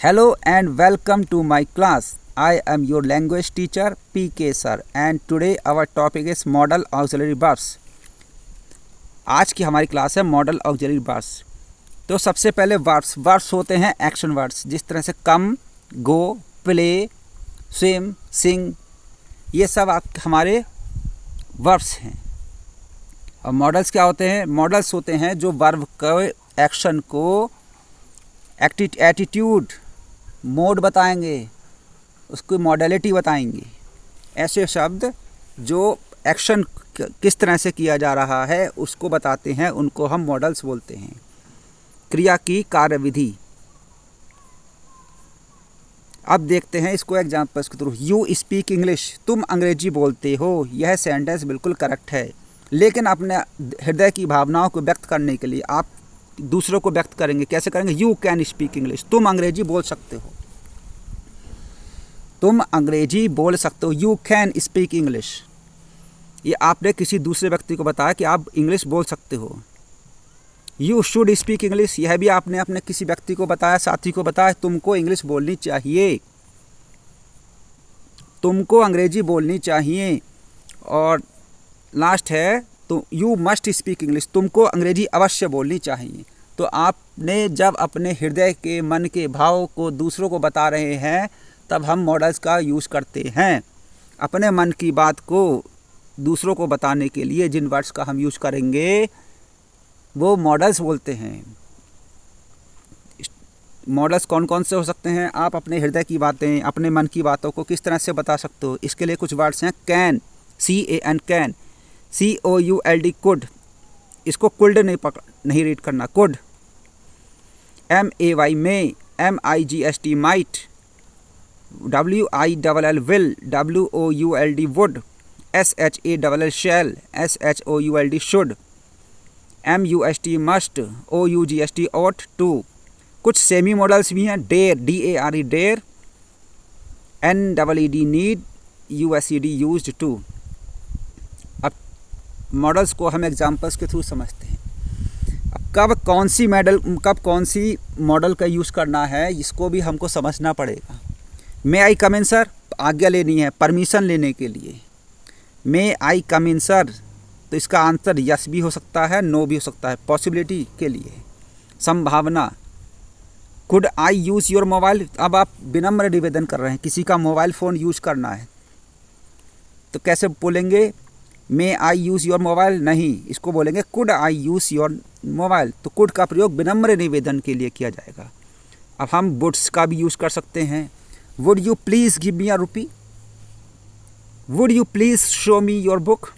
Hello and welcome to my class. I am your language teacher PK sir and today our topic is modal auxiliary verbs. आज की हमारी class है model auxiliary verbs. तो सबसे पहले verbs होते हैं एक्शन वर्ड्स, जिस तरह से कम, गो, प्ले, स्विम, सिंग, ये सब हमारे वर्ब्स हैं। और मॉडल्स क्या होते हैं? मॉडल्स होते हैं जो वर्ब के एक्शन को एटीट्यूड, मोड बताएंगे, उसकी मॉडलिटी बताएंगे। ऐसे शब्द जो एक्शन किस तरह से किया जा रहा है उसको बताते हैं, उनको हम मॉडल्स बोलते हैं। क्रिया की कार्यविधि। अब देखते हैं इसको एग्जाम्पल्स के थ्रू। यू स्पीक इंग्लिश, तुम अंग्रेजी बोलते हो। यह सेंटेंस बिल्कुल करेक्ट है, लेकिन अपने हृदय की भावनाओं को व्यक्त करने के लिए आप दूसरों को व्यक्त करेंगे। कैसे करेंगे? यू कैन स्पीक इंग्लिश, तुम अंग्रेजी बोल सकते हो। तुम अंग्रेजी बोल सकते हो, यू कैन स्पीक इंग्लिश। ये आपने किसी दूसरे व्यक्ति को बताया कि आप इंग्लिश बोल सकते हो। यू शुड स्पीक इंग्लिश, यह भी आपने अपने किसी व्यक्ति को बताया, साथी को बताया, तुमको इंग्लिश बोलनी चाहिए, तुमको अंग्रेजी बोलनी चाहिए। और लास्ट है तो यू मस्ट स्पीक इंग्लिश, तुमको अंग्रेजी अवश्य बोलनी चाहिए। तो आपने जब अपने हृदय के, मन के भाव को दूसरों को बता रहे हैं तब हम मॉडल्स का यूज़ करते हैं। अपने मन की बात को दूसरों को बताने के लिए जिन वर्ड्स का हम यूज़ करेंगे वो मॉडल्स बोलते हैं। मॉडल्स कौन कौन से हो सकते हैं? आप अपने हृदय की बातें, अपने मन की बातों को किस तरह से बता सकते हो? इसके लिए कुछ वर्ड्स हैं। Can, CAN can, COULD could, इसको कुल्ड नहीं रीड करना, could. MAY may, MIGST might, WILL will, WOULD would, SHALL shall, SHOULD should, MUST must, OUGST ought to. कुछ सेमी मॉडल्स भी हैं। Dare, DARE dare, NEED need, USED used to. अब modals को हम examples के through समझते हैं। अब कब कौन सी मॉडल का यूज़ करना है इसको भी हमको समझना पड़ेगा। मे आई कम इन सर, आज्ञा लेनी है, परमिशन लेने के लिए। मे आई कम इन सर, तो इसका आंसर यस भी हो सकता है, नो भी हो सकता है, पॉसिबिलिटी के लिए। संभावना। Could I use your mobile, अब आप विनम्र निवेदन कर रहे हैं, किसी का मोबाइल फ़ोन यूज़ करना है तो कैसे बोलेंगे? मे आई यूज़ योर मोबाइल नहीं, इसको बोलेंगे could I use your mobile. तो कुड का प्रयोग विनम्र निवेदन के लिए किया जाएगा। अब हम वुड्स का भी यूज़ कर सकते हैं। Would you please give me a rupee, would you please show me your book,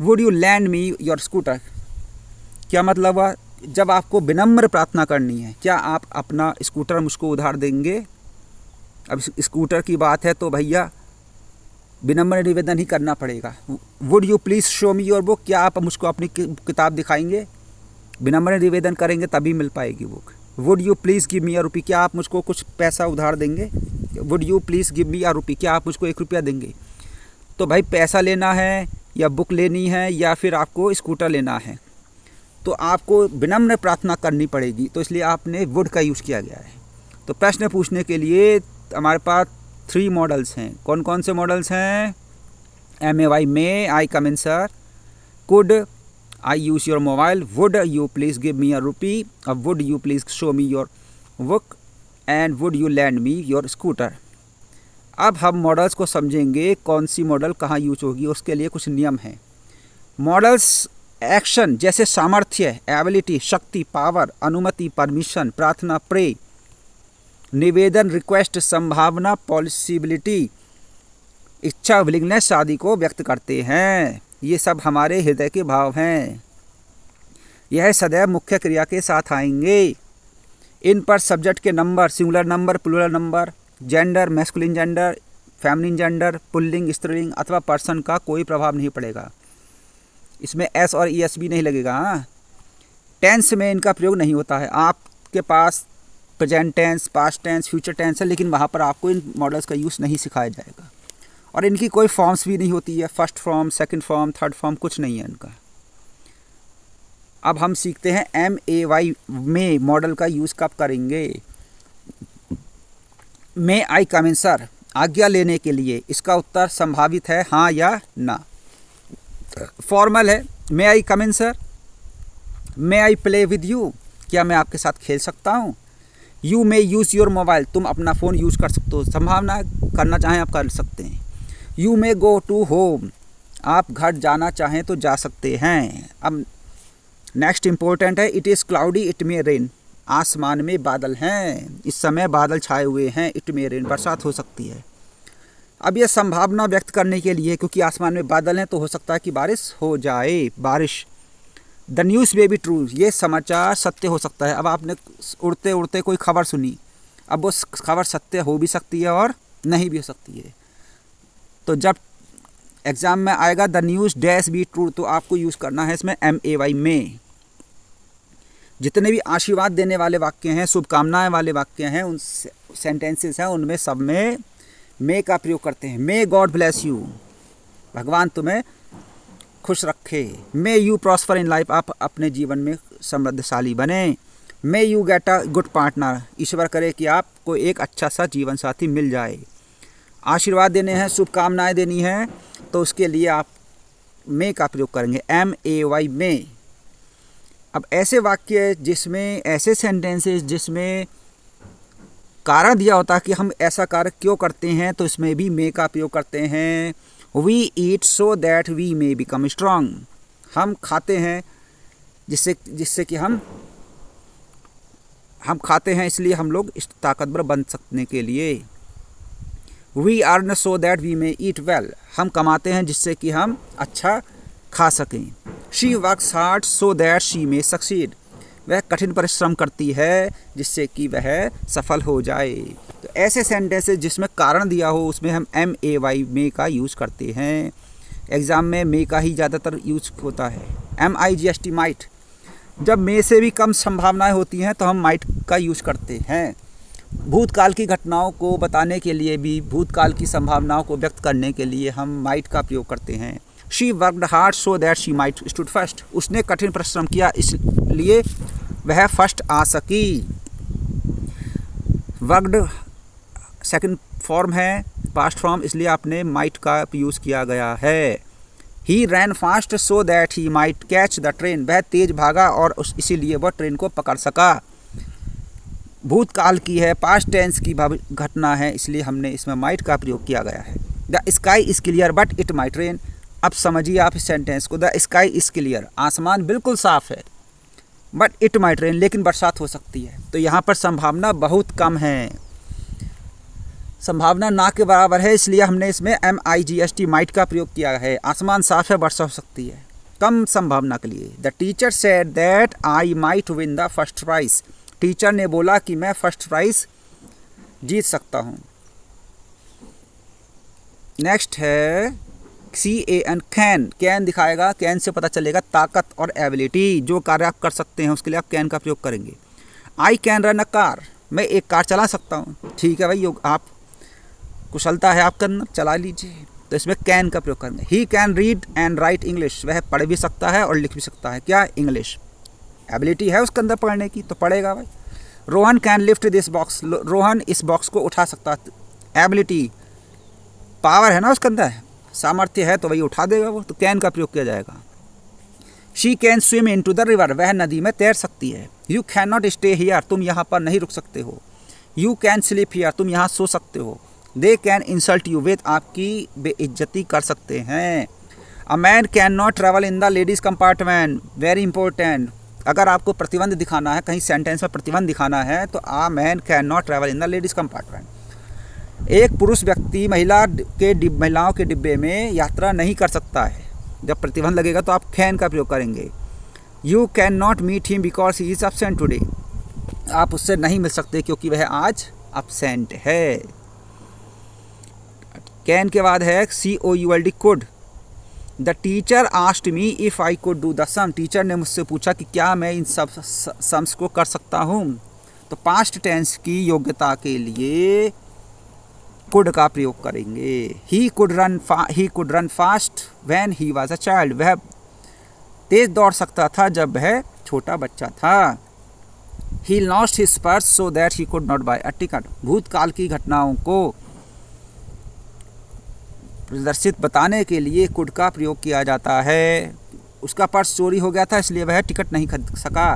would you lend me your scooter. क्या मतलब हुआ? जब आपको विनम्र प्रार्थना करनी है, क्या आप अपना स्कूटर मुझको उधार देंगे? अब स्कूटर की बात है तो भैया विनम्र निवेदन ही करना पड़ेगा। Would you please show me your book, क्या आप मुझको अपनी किताब दिखाएंगे? विनम्र निवेदन करेंगे तभी मिल पाएगी book. Would you please give me a rupee, क्या आप मुझको कुछ पैसा उधार देंगे? Would you please give me a rupee, क्या आप मुझको 1 रुपया देंगे? तो भाई पैसा लेना है या बुक लेनी है या फिर आपको स्कूटर लेना है तो आपको विनम्र प्रार्थना करनी पड़ेगी, तो इसलिए आपने वुड का यूज़ किया गया है। तो प्रश्न पूछने के लिए हमारे पास 3 मॉडल्स हैं। कौन कौन से मॉडल्स हैं? MAY may I come in sir, could I use your mobile, would you please give me a rupee, और would you please show me your book, and would you lend me your scooter. अब हम models को समझेंगे, कौन सी model कहाँ use होगी। उसके लिए कुछ नियम हैं। मॉडल्स एक्शन जैसे सामर्थ्य, एबिलिटी, शक्ति, पावर, अनुमति, परमिशन, प्रार्थना, प्रे, निवेदन, रिक्वेस्ट, संभावना, पॉसिबिलिटी, इच्छा, विलिंगनेस आदि को व्यक्त करते हैं। ये सब हमारे हृदय के भाव हैं। यह सदैव मुख्य क्रिया के साथ आएंगे। इन पर सब्जेक्ट के number, singular number, plural number, gender, masculine gender, feminine gender, पुल्लिंग, स्त्रीलिंग अथवा पर्सन का कोई प्रभाव नहीं पड़ेगा। इसमें एस और ES भी नहीं लगेगा। टेंस में इनका प्रयोग नहीं होता है। आपके पास present tense, past tense, future tense है, लेकिन वहाँ पर आपको इन मॉडल्स का यूज़ नहीं सिखाया जाएगा। और इनकी कोई फॉर्म्स भी नहीं होती है, first form, second form, third form कुछ नहीं है इनका। अब हम सीखते हैं MAY में मॉडल का यूज़ कब करेंगे। मे आई कम इन सर, आज्ञा लेने के लिए, इसका उत्तर संभावित है हाँ या ना। फॉर्मल है, may I come in sir, may I play with you, क्या मैं आपके साथ खेल सकता हूँ। You may use your mobile, तुम अपना फ़ोन यूज़ कर सकते हो, संभावना करना चाहें आप कर सकते हैं। You may go to home, आप घर जाना चाहें तो जा सकते हैं। अब नेक्स्ट इम्पोर्टेंट है, it is cloudy it may rain, आसमान में बादल हैं, इस समय बादल छाए हुए हैं, इट मे रेन, बरसात हो सकती है। अब यह संभावना व्यक्त करने के लिए, क्योंकि आसमान में बादल हैं तो हो सकता है कि बारिश हो जाए, बारिश। The news may be true, ये समाचार सत्य हो सकता है। अब आपने उड़ते उड़ते कोई खबर सुनी, अब वो खबर सत्य हो भी सकती है और नहीं भी हो सकती है। तो जब एग्ज़ाम में आएगा the news dash be true, तो आपको यूज़ करना है इसमें MAY में। जितने भी आशीर्वाद देने वाले वाक्य हैं, शुभकामनाएं वाले वाक्य हैं, उन सेंटेंसेस हैं, उनमें सब में मे का प्रयोग करते हैं। मे गॉड ब्लेस यू, भगवान तुम्हें खुश रखे। May you prosper in life, आप अपने जीवन में समृद्धशाली बने। May you get a good partner, ईश्वर करे कि आपको एक अच्छा सा जीवन साथी मिल जाए। आशीर्वाद देने हैं, शुभकामनाएं देनी हैं, तो उसके लिए आप मे का प्रयोग करेंगे, MAY में। अब ऐसे वाक्य जिसमें, ऐसे सेंटेंसेस जिसमें कारण दिया होता है कि हम ऐसा कार्य क्यों करते हैं, तो इसमें भी मे का प्रयोग करते हैं। We eat so that we may become strong, हम खाते हैं जिससे कि हम खाते हैं इसलिए हम लोग ताकतवर बन सकने के लिए। We earn so that we may eat well, हम कमाते हैं जिससे कि हम अच्छा खा सकें। She works hard so that she may succeed, वह कठिन परिश्रम करती है जिससे कि वह सफल हो जाए। तो ऐसे सेंटेंसेस जिसमें कारण दिया हो उसमें हम MAY मे का यूज़ करते हैं। एग्ज़ाम में मे का ही ज़्यादातर यूज होता है। MIGST माइट, जब मे से भी कम संभावनाएं होती हैं तो हम माइट का यूज़ करते हैं। भूतकाल की घटनाओं को बताने के लिए भी, भूतकाल की संभावनाओं को व्यक्त करने के लिए हम माइट का प्रयोग करते हैं। She worked hard so that she might stood first, उसने कठिन परिश्रम किया इसलिए वह फर्स्ट आ सकी। वर्कड सेकंड फॉर्म है, पास्ट फॉर्म, इसलिए आपने माइट का यूज़ किया गया है। He ran fast so that he might catch the train, वह तेज भागा और इसीलिए वह ट्रेन को पकड़ सका। भूतकाल की है, पास्ट टेंस की घटना है, इसलिए हमने इसमें माइट का प्रयोग किया गया है। The sky is clear but it might rain, अब समझिए आप इस सेंटेंस को। द स्काई इज़ क्लियर, आसमान बिल्कुल साफ़ है, बट इट माइट रेन, लेकिन बरसात हो सकती है। तो यहाँ पर संभावना बहुत कम है, संभावना ना के बराबर है, इसलिए हमने इसमें MIGST माइट का प्रयोग किया है। आसमान साफ़ है, वर्षा हो सकती है, कम संभावना के लिए। The teacher said that I might win the first prize, teacher ने बोला कि मैं फर्स्ट प्राइज़ जीत सकता हूँ। नेक्स्ट है CAN, कैन दिखाएगा, कैन से पता चलेगा ताकत और एबिलिटी, जो कार्य आप कर सकते हैं उसके लिए आप कैन का प्रयोग करेंगे। I can run a car, मैं एक कार चला सकता हूँ, ठीक है भाई, आप कुशलता है आप करना, चला लीजिए, तो इसमें कैन का प्रयोग करेंगे। He can read and right English, वह पढ़ भी सकता है और लिख भी सकता है, क्या, इंग्लिश, एबिलिटी है उसके अंदर पढ़ने की तो पढ़ेगा भाई। Rohan can lift this box, Rohan इस बॉक्स को उठा सकता है, एबिलिटी, पावर है ना उसके अंदर, सामर्थ्य है तो वही उठा देगा वो, तो कैन का प्रयोग किया जाएगा। She can swim in to the river, वह नदी में तैर सकती है। You can not stay here, तुम यहाँ पर नहीं रुक सकते हो। यू कैन स्लीप हियर, तुम यहाँ सो सकते हो। दे कैन इंसल्ट यू, वे आपकी बेइज्जती कर सकते हैं। A man can not travel in the ladies compartment, very important, अगर आपको प्रतिबंध दिखाना है, कहीं सेंटेंस में प्रतिबंध दिखाना है तो a man can not travel in the ladies compartment, एक पुरुष व्यक्ति महिलाओं के डिब्बे में यात्रा नहीं कर सकता है। जब प्रतिबंध लगेगा तो आप कैन का प्रयोग करेंगे। You can not meet him because he is absent today, आप उससे नहीं मिल सकते क्योंकि वह आज एब्सेंट है। कैन के बाद है COULD, could. The teacher asked me if I could do the sum, teacher ने मुझसे पूछा कि क्या मैं इन सब सम्स को कर सकता हूँ। तो पास्ट टेंस की योग्यता के लिए कुड का प्रयोग करेंगे। He could run fast when he was a child, वह तेज दौड़ सकता था जब वह छोटा बच्चा था। He lost his purse so that he could not buy a ticket. भूतकाल की घटनाओं को प्रदर्शित बताने के लिए could का प्रयोग किया जाता है। उसका पर्स चोरी हो गया था इसलिए वह टिकट नहीं खरीद सका।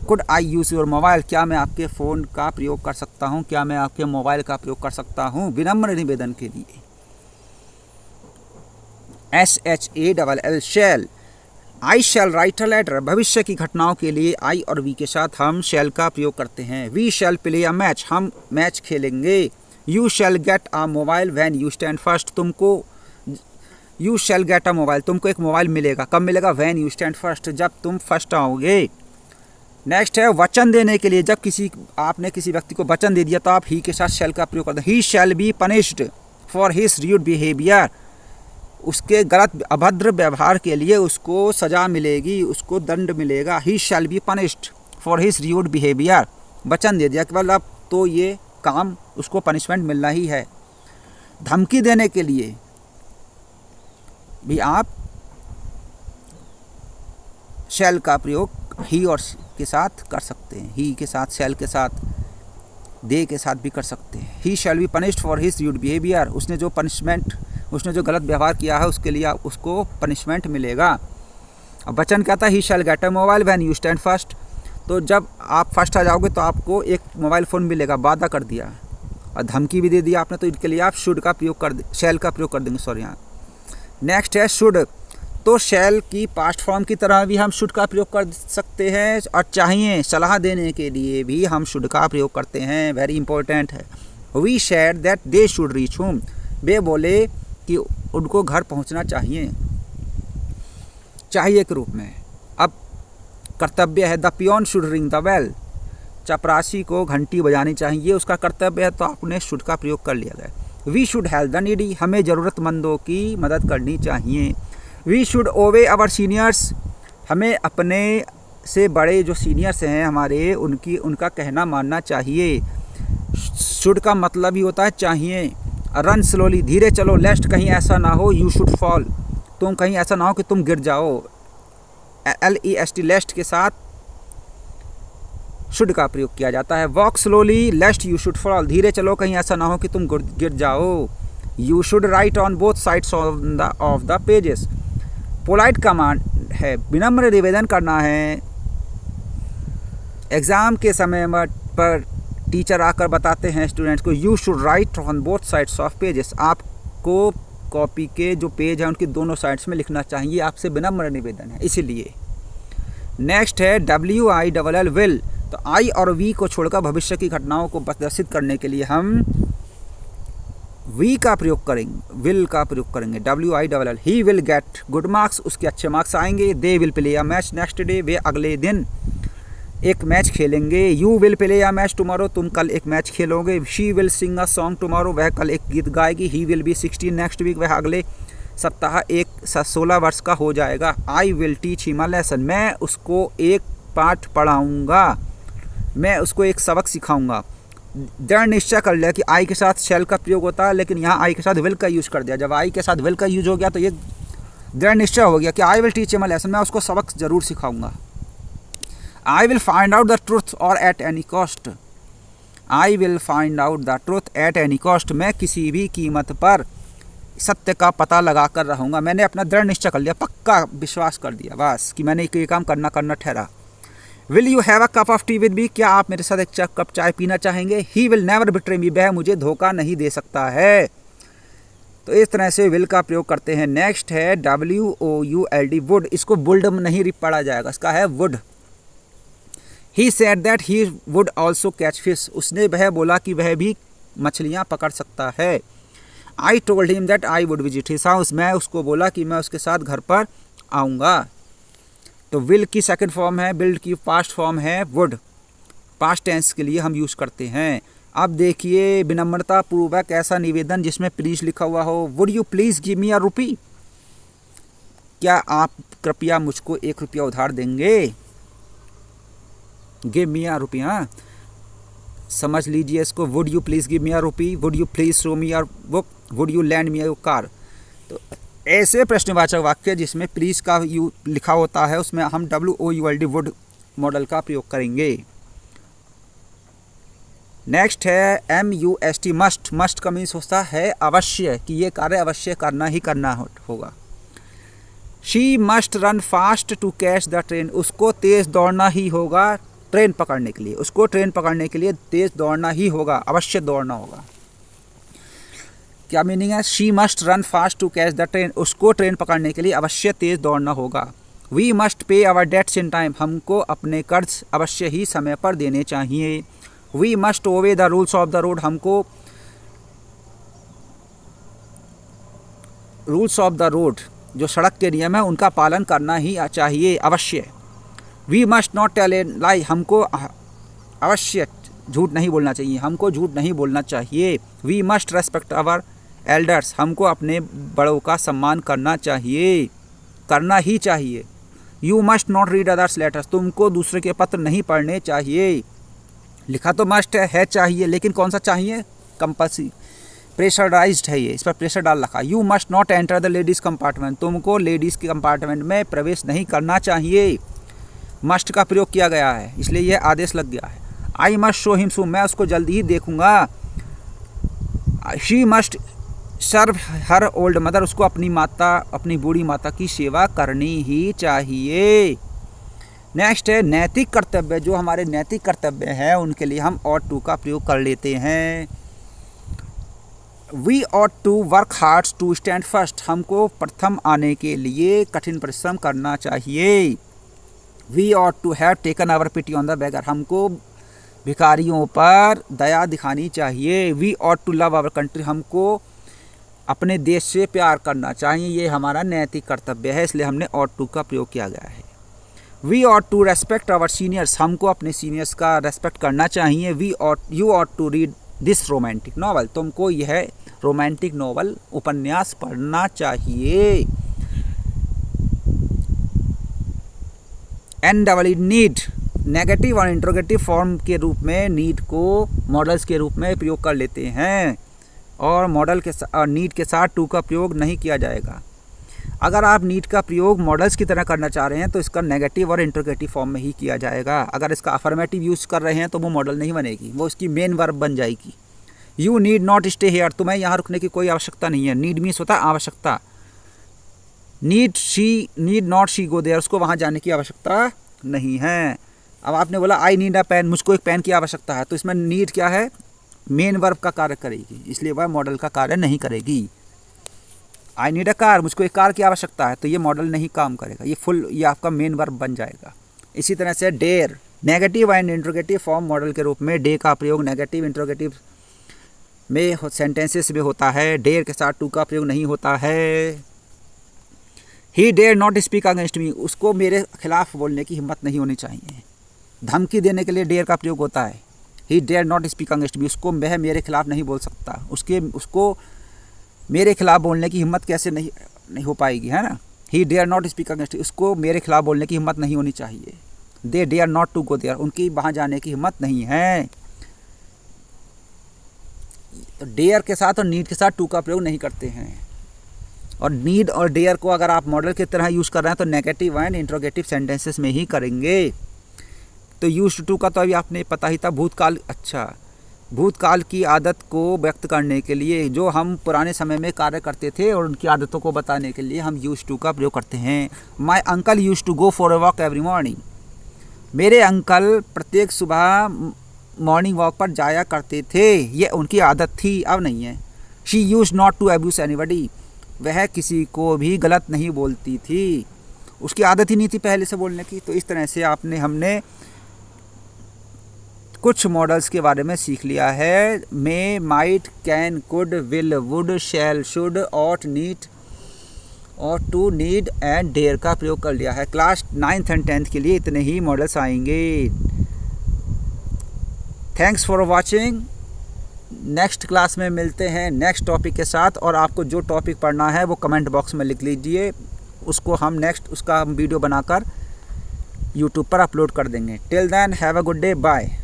Could I use your mobile? क्या मैं आपके फ़ोन का प्रयोग कर सकता हूँ? क्या मैं आपके मोबाइल का प्रयोग कर सकता हूँ? विनम्र निवेदन के लिए। SHALL shall। I shall write a letter। भविष्य की घटनाओं के लिए I और V के साथ हम shall का प्रयोग करते हैं। We shall play a match। हम मैच खेलेंगे। You shall get a mobile when you stand first। You shall get a mobile। तुमको एक मोबाइल मिलेगा। कब मिलेगा? When you stand first। जब तुम फर्स्ट आओगे। नेक्स्ट है वचन देने के लिए। जब आपने किसी व्यक्ति को वचन दे दिया तो आप ही के साथ shall का प्रयोग करते हैं। He shall be punished for his rude behavior। उसके गलत अभद्र व्यवहार के लिए उसको सज़ा मिलेगी, उसको दंड मिलेगा। He shall be punished for his rude behavior। वचन दे दिया केवल अब तो ये काम उसको पनिशमेंट मिलना ही है। धमकी देने के लिए भी आप shall का प्रयोग ही और के साथ कर सकते हैं। ही के साथ, shall के साथ, दे के साथ भी कर सकते हैं। He shall be punished for his rude behavior। उसने जो गलत व्यवहार किया है उसके लिए उसको पनिशमेंट मिलेगा। अब वचन क्या था? He shall get a mobile when you stand first। तो जब आप फर्स्ट आ जाओगे तो आपको एक मोबाइल फ़ोन मिलेगा, वादा कर दिया और धमकी भी दे दिया आपने, तो इसके लिए आप शुड का प्रयोग शैल का प्रयोग कर देंगे। सॉरी, यहाँ नेक्स्ट है शुड। तो शैल की पास्ट फॉर्म की तरह भी हम शुड का प्रयोग कर सकते हैं और चाहिए सलाह देने के लिए भी हम शुड का प्रयोग करते हैं। वेरी इंपॉर्टेंट है। We share that they should reach home. वे बोले कि उनको घर पहुंचना चाहिए के रूप में। अब कर्तव्य है the peon should ring the bell. चपरासी को घंटी बजानी चाहिए, उसका कर्तव्य है, तो आपने शुड का प्रयोग कर लिया गया। We should help the needy. हमें ज़रूरतमंदों की मदद करनी चाहिए। We should obey our seniors. हमें अपने से बड़े जो सीनियर्स हैं हमारे उनका कहना मानना चाहिए। शुड का मतलब ही होता है चाहिए। Run slowly. धीरे चलो। लेस्ट कहीं ऐसा ना हो। You should fall. तुम कहीं ऐसा ना हो कि तुम गिर जाओ। LEST लेस्ट के साथ शुड का प्रयोग किया जाता है। Walk slowly लेस्ट you should fall. धीरे चलो कहीं ऐसा ना हो कि तुम गिर जाओ। You should write on both sides of the pages. Polite command है, विनम्र निवेदन करना है। एग्ज़ाम के समय पर टीचर आकर बताते हैं स्टूडेंट्स को you should write on both sides of pages. आपको कॉपी के जो पेज हैं उनकी दोनों साइड्स में लिखना चाहिए। आपसे विनम्र निवेदन है इसलिए। नेक्स्ट है WILL विल। तो आई और वी को छोड़कर भविष्य की घटनाओं को प्रदर्शित करने के लिए हम वी का प्रयोग करेंगे, विल का प्रयोग करेंगे। WILL। He will get good marks. उसके अच्छे मार्क्स आएंगे। They will play a match next day. वे अगले दिन एक मैच खेलेंगे। You will play a match tomorrow. तुम कल एक मैच खेलोगे। She will sing a song tomorrow. वह कल एक गीत गाएगी। He will be 16 next week. वह अगले सप्ताह 16 वर्ष का हो जाएगा। I will teach him a lesson. मैं उसको एक पाठ पढ़ाऊँगा, मैं उसको एक सबक सिखाऊंगा। दृढ़ निश्चय कर लिया कि आई के साथ शैल का प्रयोग होता है, लेकिन यहाँ आई के साथ विल का यूज़ कर दिया। जब आई के साथ विल का यूज हो गया तो ये दृढ़ निश्चय हो गया कि I will teach him a lesson. मैं उसको सबक ज़रूर सिखाऊंगा। I will find out the truth और at any cost. I will find out the truth at any cost. मैं किसी भी कीमत पर सत्य का पता लगा कर रहूँगा। मैंने अपना दृढ़ निश्चय कर लिया, पक्का विश्वास कर दिया बस कि मैंने ये काम करना ठहरा। Will you have a cup of T with me. क्या आप मेरे साथ एक कप चाय पीना चाहेंगे। ही विल नेवर बिट्रे मी। वह मुझे धोखा नहीं दे सकता है। तो इस तरह से विल का प्रयोग करते हैं। नेक्स्ट है WOULD वुड। इसको वुल्ड नहीं पढ़ा जाएगा, इसका है would. He said that he would also catch fish. उसने वह बोला कि वह भी मछलियाँ पकड़ सकता है। I told him that I would visit his house. मैं उसको बोला कि मैं उसके साथ घर पर आऊँगा। तो विल की सेकंड फॉर्म है, बिल्ड की पास्ट फॉर्म है वुड। पास्ट टेंस के लिए हम यूज़ करते हैं। अब देखिए विनम्रता पूर्वक ऐसा निवेदन जिसमें प्लीज़ लिखा हुआ हो। Would you please give me a rupee. क्या आप कृपया मुझको 1 रुपया उधार देंगे। Give me a rupee. हाँ, समझ लीजिए इसको। Would you please give me a rupee. Would you please show me a book. Would you lend me a car. तो ऐसे प्रश्नवाचक वाक्य जिसमें प्लीज का यू लिखा होता है उसमें हम WOULD वुड मॉडल का प्रयोग करेंगे। नेक्स्ट है MUST मस्ट। मस्ट का मीन्स होता है अवश्य, कि ये कार्य अवश्य करना ही करना होगा। She must run fast to catch the train. उसको तेज़ दौड़ना ही होगा ट्रेन पकड़ने के लिए। उसको ट्रेन पकड़ने के लिए तेज़ दौड़ना ही होगा, अवश्य दौड़ना होगा। क्या मीनिंग है? She must run fast to catch the train. उसको ट्रेन पकड़ने के लिए अवश्य तेज़ दौड़ना होगा। We must pay our debts in time. हमको अपने कर्ज अवश्य ही समय पर देने चाहिए। We must obey the rules of the road. हमको रूल्स ऑफ द रोड, जो सड़क के नियम है, उनका पालन करना ही चाहिए, अवश्य। We must not tell a lie. हमको अवश्य झूठ नहीं बोलना चाहिए। हमको झूठ नहीं बोलना चाहिए। We must respect our elders. हमको अपने बड़ों का सम्मान करना चाहिए, करना ही चाहिए। You must not read others letters. तुमको दूसरे के पत्र नहीं पढ़ने चाहिए। लिखा तो मस्ट है चाहिए, लेकिन कौन सा चाहिए? कंपल्सरी, प्रेशराइज्ड है ये, इस पर प्रेशर डाल रखा। You must not enter the ladies compartment. तुमको लेडीज़ के कंपार्टमेंट में प्रवेश नहीं करना चाहिए। मस्ट का प्रयोग किया गया है, इसलिए यह आदेश लग गया है। I must show him soon. मैं उसको जल्दी ही देखूंगा। She must serve her old mother. उसको अपनी माता, अपनी बूढ़ी माता की सेवा करनी ही चाहिए। नेक्स्ट है नैतिक कर्तव्य। जो हमारे नैतिक कर्तव्य हैं उनके लिए हम ought to का प्रयोग कर लेते हैं। We ought to work hard to stand first. हमको प्रथम आने के लिए कठिन परिश्रम करना चाहिए। We ought to have taken our pity on the beggar। हमको भिखारियों पर दया दिखानी चाहिए। We ought to love our country। हमको अपने देश से प्यार करना चाहिए, ये हमारा नैतिक कर्तव्य है, इसलिए हमने ought to का प्रयोग किया गया है। We ought to respect our seniors। हमको अपने सीनियर्स का रेस्पेक्ट करना चाहिए। You ought to read this romantic novel. तुमको यह रोमांटिक नॉवल उपन्यास पढ़ना चाहिए। NEED नीड नेगेटिव और इंट्रोगेटिव फॉर्म के रूप में नीड को मॉडल्स के रूप में प्रयोग कर लेते हैं, और मॉडल के और नीड के साथ टू का प्रयोग नहीं किया जाएगा। अगर आप नीड का प्रयोग मॉडल्स की तरह करना चाह रहे हैं तो इसका नेगेटिव और इंट्रोगेटिव फॉर्म में ही किया जाएगा। अगर इसका अफर्मेटिव यूज़ कर रहे हैं तो वो मॉडल नहीं बनेगी, वो इसकी मेन वर्ब बन जाएगी। You need not stay here. तुम्हें यहाँ रुकने की कोई आवश्यकता नहीं है। नीड मीन्स होता है आवश्यकता। Need not she go there. उसको वहाँ जाने की आवश्यकता नहीं है। अब आपने बोला आई नीड अ पेन, मुझको एक पेन की आवश्यकता है, तो इसमें नीड क्या है? मेन वर्ब का कार्य करेगी, इसलिए वह मॉडल का कार्य नहीं करेगी। आई नीड अ कार, मुझको एक कार की आवश्यकता है, तो ये मॉडल नहीं काम करेगा, ये आपका मेन वर्ब बन जाएगा। इसी तरह से dare negative and interrogative form modal के रूप में डे का प्रयोग नेगेटिव इंट्रोगेटिव में सेंटेंसेस में होता है। डेयर के साथ टू का प्रयोग नहीं होता है। He dare not speak against me. उसको मेरे खिलाफ बोलने की हिम्मत नहीं होनी चाहिए। धमकी देने के लिए डेयर का प्रयोग होता है। He dare not speak against me. उसको वह मेरे खिलाफ नहीं बोल सकता। उसको मेरे खिलाफ बोलने की हिम्मत कैसे नहीं हो पाएगी, है ना। He dare not speak against. उसको मेरे खिलाफ बोलने की हिम्मत नहीं होनी चाहिए। They dare not to go there. उनकी वहाँ जाने की हिम्मत नहीं है। तो डेयर के साथ और नीड के साथ टू का प्रयोग नहीं करते हैं। और नीड और डेयर को अगर आप मॉडल की तरह यूज़ कर रहे हैं तो नेगेटिव एंड इंट्रोगेटिव सेंटेंसेस में ही करेंगे। तो यूज्ड टू का तो अभी आपने पता ही था, भूतकाल। अच्छा, भूतकाल की आदत को व्यक्त करने के लिए जो हम पुराने समय में कार्य करते थे और उनकी आदतों को बताने के लिए हम यूज्ड टू का प्रयोग करते हैं। My uncle used to go for a walk every morning. मेरे अंकल प्रत्येक सुबह मॉर्निंग वॉक पर जाया करते थे, ये उनकी आदत थी, अब नहीं है। She use not to abuse anybody. वह किसी को भी गलत नहीं बोलती थी, उसकी आदत ही नहीं थी पहले से बोलने की। तो इस तरह से हमने कुछ मॉडल्स के बारे में सीख लिया है। May, might, can, could, will, would, shall, should, ought, need और टू, नीड एंड डेयर का प्रयोग कर लिया है। क्लास 9th एंड 10th के लिए इतने ही मॉडल्स आएंगे। Thanks for watching. Next class में मिलते हैं नेक्स्ट टॉपिक के साथ, और आपको जो टॉपिक पढ़ना है वो कमेंट बॉक्स में लिख लीजिए, उसका हम वीडियो बनाकर यूट्यूब पर अपलोड कर देंगे। Till then have a good day, bye.